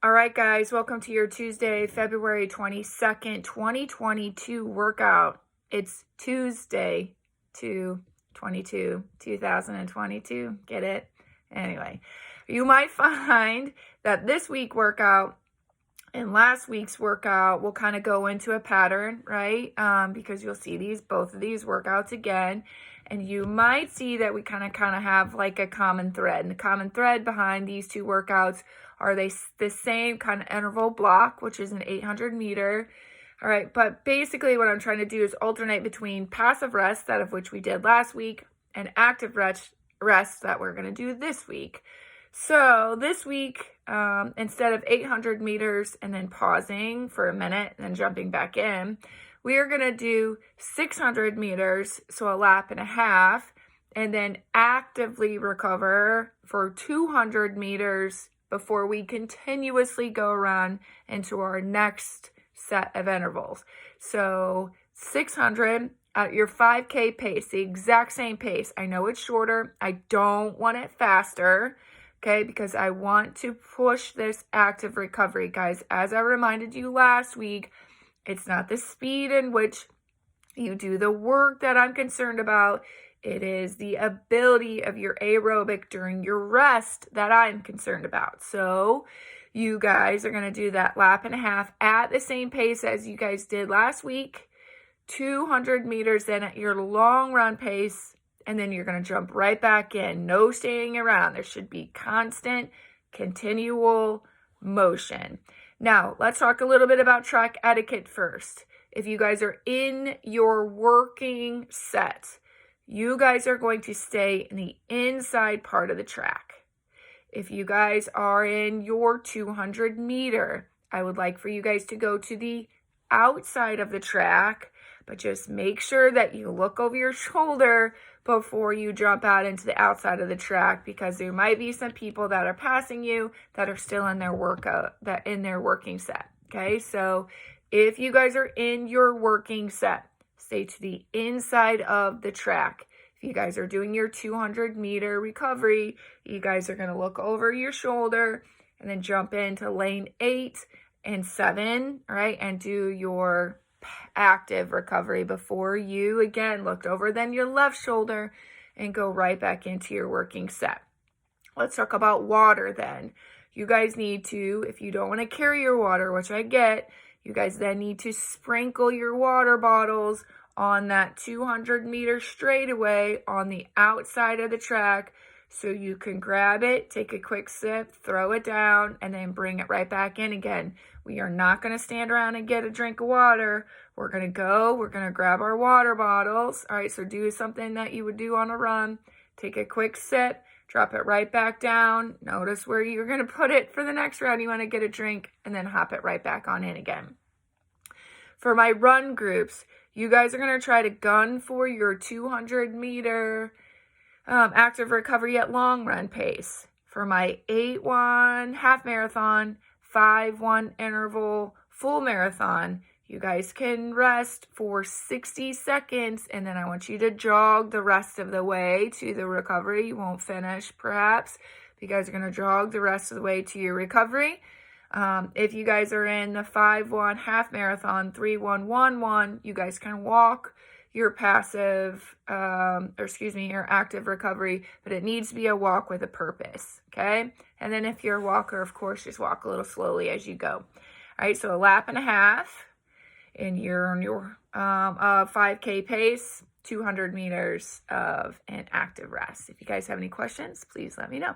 All right, guys, welcome to your Tuesday, February 22nd, 2022 workout. It's Tuesday, 2022. Get it? Anyway, you might find that this week workout and last week's workout will kind of go into a pattern, right? Because you'll see both of these workouts again, and you might see that we kind of have like a common thread. And the common thread behind these two workouts are they the same kind of interval block, which is an 800 meter. All right, but basically what I'm trying to do is alternate between passive rest, that of which we did last week, and active rest that we're going to do this week. So this week, instead of 800 meters and then pausing for a minute and then jumping back in, we are going to do 600 meters, so a lap and a half, and then actively recover for 200 meters before we continuously go around into our next set of intervals. So 600 at your 5K pace, the exact same pace. I know it's shorter. I don't want it faster, okay, because I want to push this active recovery, guys. As I reminded you last week, it's not the speed in which you do the work that I'm concerned about. It is the ability of your aerobic during your rest that I'm concerned about. So you guys are going to do that lap and a half at the same pace as you guys did last week, 200 meters then at your long run pace, and then you're going to jump right back in. No staying around. There should be constant, continual motion. Now, let's talk a little bit about track etiquette first. If you guys are in your working set, you guys are going to stay in the inside part of the track. If you guys are in your 200 meter, I would like for you guys to go to the outside of the track, but just make sure that you look over your shoulder before you jump out into the outside of the track, because there might be some people that are passing you that are still in their working set. Okay, so if you guys are in your working set, stay to the inside of the track. If you guys are doing your 200 meter recovery, you guys are going to look over your shoulder and then jump into lane 8 and 7, right? And do your active recovery before you again looked over then your left shoulder and go right back into your working set. Let's talk about water then. You guys need to, if you don't want to carry your water, which I get, you guys then need to sprinkle your water bottles on that 200 meter straightaway on the outside of the track, so you can grab it, take a quick sip, throw it down, and then bring it right back in again. We are not going to stand around and get a drink of water. We're going to grab our water bottles. All right, so do something that you would do on a run. Take a quick sip, drop it right back down. Notice where you're going to put it for the next round. You want to get a drink, and then hop it right back on in again. For my run groups, you guys are going to try to gun for your 200 meter active recovery at long run pace. For my 8-1 half marathon, 5-1 interval full marathon, you guys can rest for 60 seconds, and then I want you to jog the rest of the way to the recovery. You won't finish, perhaps. You guys are going to jog the rest of the way to your recovery. If you guys are in the 5-1 half marathon, 3-1 1-1, you guys can walk your your active recovery, but it needs to be a walk with a purpose, okay? And then if you're a walker, of course, just walk a little slowly as you go. All right, so a lap and a half, and you're on your 5K pace, 200 meters of an active rest. If you guys have any questions, please let me know.